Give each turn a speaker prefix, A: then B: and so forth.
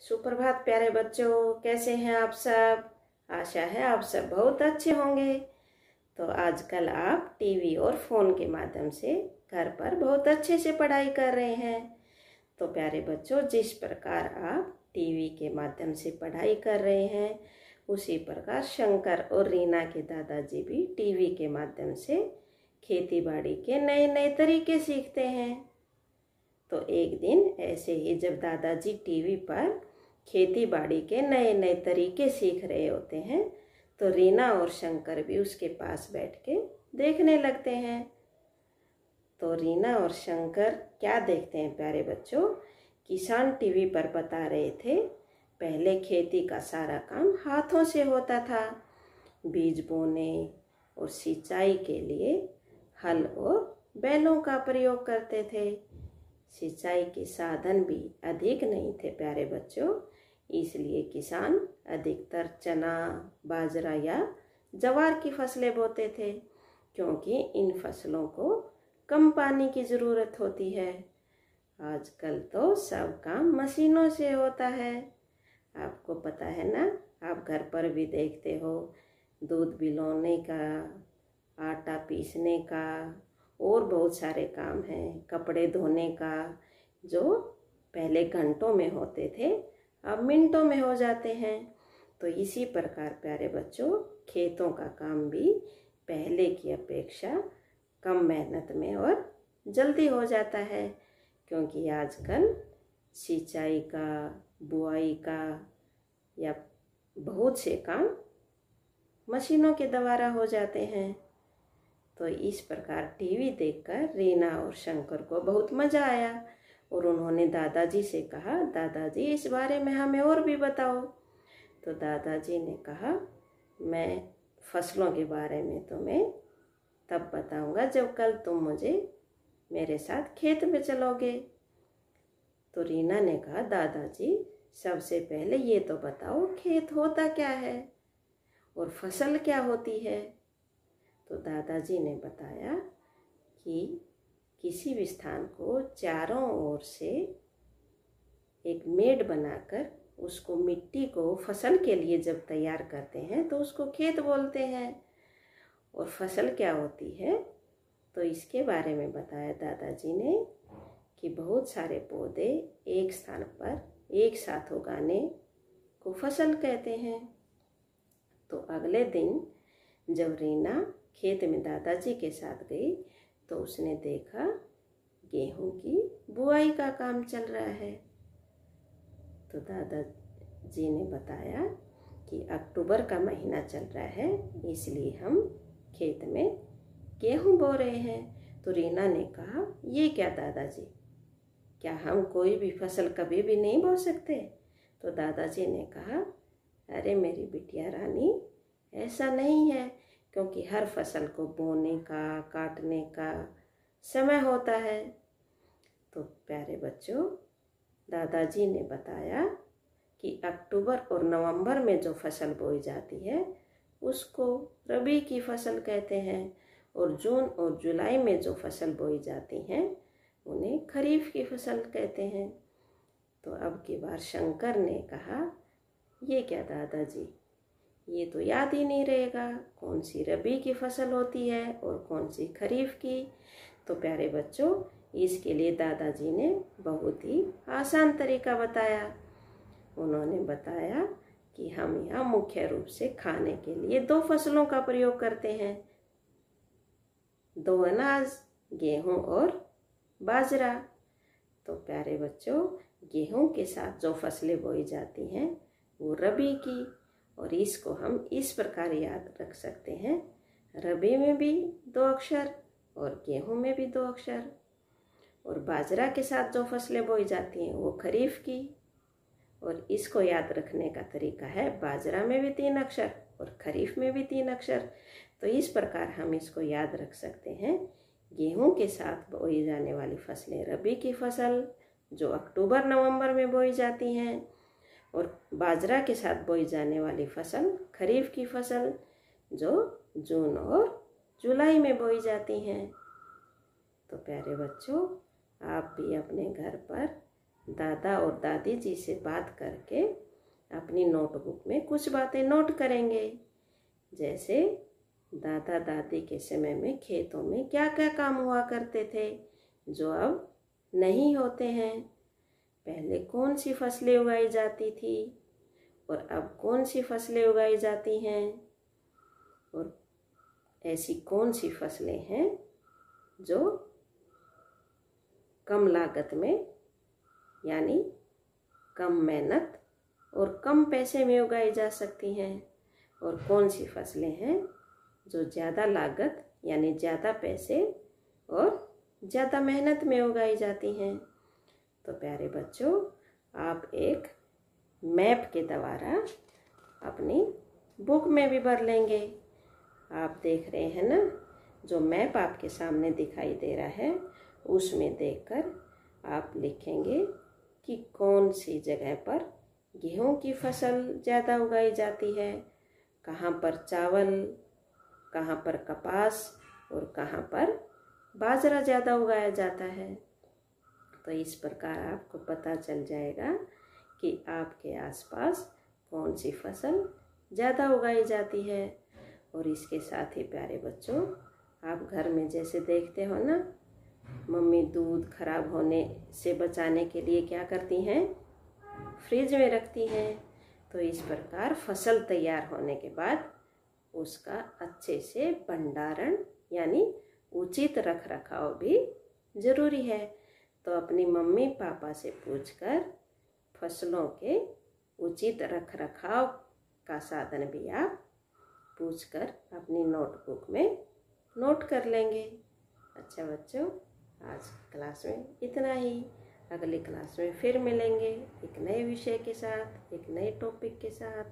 A: सुप्रभात प्यारे बच्चों, कैसे हैं आप सब। आशा है आप सब बहुत अच्छे होंगे। तो आजकल आप टीवी और फ़ोन के माध्यम से घर पर बहुत अच्छे से पढ़ाई कर रहे हैं। तो प्यारे बच्चों, जिस प्रकार आप टीवी के माध्यम से पढ़ाई कर रहे हैं, उसी प्रकार शंकर और रीना के दादाजी भी टीवी के माध्यम से खेती बाड़ी के नए नए तरीके सीखते हैं। तो एक दिन ऐसे ही जब दादाजी टीवी पर खेती बाड़ी के नए नए तरीके सीख रहे होते हैं, तो रीना और शंकर भी उसके पास बैठ के देखने लगते हैं। तो रीना और शंकर क्या देखते हैं प्यारे बच्चों, किसान टीवी पर बता रहे थे पहले खेती का सारा काम हाथों से होता था। बीज बोने और सिंचाई के लिए हल और बैलों का प्रयोग करते थे। सिंचाई के साधन भी अधिक नहीं थे प्यारे बच्चों, इसलिए किसान अधिकतर चना, बाजरा या ज्वार की फसलें बोते थे, क्योंकि इन फसलों को कम पानी की ज़रूरत होती है। आजकल तो सब काम मशीनों से होता है। आपको पता है ना, आप घर पर भी देखते हो, दूध बिलोने का, आटा पीसने का और बहुत सारे काम हैं, कपड़े धोने का, जो पहले घंटों में होते थे अब मिनटों में हो जाते हैं। तो इसी प्रकार प्यारे बच्चों, खेतों का काम भी पहले की अपेक्षा कम मेहनत में और जल्दी हो जाता है, क्योंकि आजकल सिंचाई का, बुआई का या बहुत से काम मशीनों के द्वारा हो जाते हैं। तो इस प्रकार टीवी देखकर रीना और शंकर को बहुत मज़ा आया और उन्होंने दादाजी से कहा, दादाजी इस बारे में हमें और भी बताओ। तो दादाजी ने कहा, मैं फसलों के बारे में तुम्हें तब बताऊंगा जब कल तुम मुझे मेरे साथ खेत में चलोगे। तो रीना ने कहा, दादाजी सबसे पहले ये तो बताओ खेत होता क्या है और फसल क्या होती है। तो दादाजी ने बताया कि किसी भी स्थान को चारों ओर से एक मेड़ बनाकर उसको, मिट्टी को फसल के लिए जब तैयार करते हैं तो उसको खेत बोलते हैं। और फसल क्या होती है, तो इसके बारे में बताया दादाजी ने कि बहुत सारे पौधे एक स्थान पर एक साथ उगाने को फसल कहते हैं। तो अगले दिन जब रीना खेत में दादाजी के साथ गई, तो उसने देखा गेहूं की बुआई का काम चल रहा है। तो दादाजी ने बताया कि अक्टूबर का महीना चल रहा है, इसलिए हम खेत में गेहूं बो रहे हैं। तो रीना ने कहा, ये क्या दादाजी, क्या हम कोई भी फसल कभी भी नहीं बो सकते। तो दादाजी ने कहा, अरे मेरी बिटिया रानी, ऐसा नहीं है, क्योंकि हर फसल को बोने का, काटने का समय होता है। तो प्यारे बच्चों, दादाजी ने बताया कि अक्टूबर और नवंबर में जो फसल बोई जाती है उसको रबी की फसल कहते हैं, और जून और जुलाई में जो फसल बोई जाती हैं उन्हें खरीफ की फसल कहते हैं। तो अब की बार शंकर ने कहा, ये क्या दादाजी, ये तो याद ही नहीं रहेगा कौन सी रबी की फसल होती है और कौन सी खरीफ की। तो प्यारे बच्चों, इसके लिए दादाजी ने बहुत ही आसान तरीका बताया। उन्होंने बताया कि हम यहाँ मुख्य रूप से खाने के लिए दो फसलों का प्रयोग करते हैं, दो अनाज, गेहूँ और बाजरा। तो प्यारे बच्चों, गेहूँ के साथ जो फसलें बोई जाती हैं वो रबी की, और इसको हम इस प्रकार याद रख सकते हैं, रबी में भी 2 अक्षर और गेहूं में भी 2 अक्षर। और बाजरा के साथ जो फसलें बोई जाती हैं वो खरीफ की, और इसको याद रखने का तरीका है, बाजरा में भी 3 अक्षर और खरीफ में भी 3 अक्षर। तो इस प्रकार हम इसको याद रख सकते हैं, गेहूं के साथ बोई जाने वाली फसलें रबी की फसल जो अक्टूबर नवंबर में बोई जाती हैं, और बाजरा के साथ बोई जाने वाली फसल खरीफ की फसल जो जून और जुलाई में बोई जाती हैं। तो प्यारे बच्चों, आप भी अपने घर पर दादा और दादी जी से बात करके अपनी नोटबुक में कुछ बातें नोट करेंगे। जैसे दादा दादी के समय में खेतों में क्या क्या काम हुआ करते थे जो अब नहीं होते हैं। पहले कौन सी फसलें उगाई जाती थी और अब कौन सी फसलें उगाई जाती हैं, और ऐसी कौन सी फसलें हैं जो कम लागत में यानी कम मेहनत और कम पैसे में उगाई जा सकती हैं, और कौन सी फसलें हैं जो ज़्यादा लागत यानी ज़्यादा पैसे और ज़्यादा मेहनत में उगाई जाती हैं। तो प्यारे बच्चों, आप एक मैप के द्वारा अपनी बुक में भी भर लेंगे। आप देख रहे हैं ना, जो मैप आपके सामने दिखाई दे रहा है उसमें देखकर आप लिखेंगे कि कौन सी जगह पर गेहूं की फसल ज़्यादा उगाई जाती है, कहाँ पर चावल, कहाँ पर कपास और कहाँ पर बाजरा ज़्यादा उगाया जाता है। तो इस प्रकार आपको पता चल जाएगा कि आपके आसपास कौन सी फसल ज़्यादा उगाई जाती है। और इसके साथ ही प्यारे बच्चों, आप घर में जैसे देखते हो ना, मम्मी दूध खराब होने से बचाने के लिए क्या करती हैं, फ्रिज में रखती हैं। तो इस प्रकार फसल तैयार होने के बाद उसका अच्छे से भंडारण यानी उचित रख रखाव भी ज़रूरी है। तो अपनी मम्मी पापा से पूछकर फसलों के उचित रख रखाव का साधन भी आप पूछकर अपनी नोटबुक में नोट कर लेंगे। अच्छा बच्चों, आज क्लास में इतना ही। अगली क्लास में फिर मिलेंगे एक नए विषय के साथ, एक नए टॉपिक के साथ।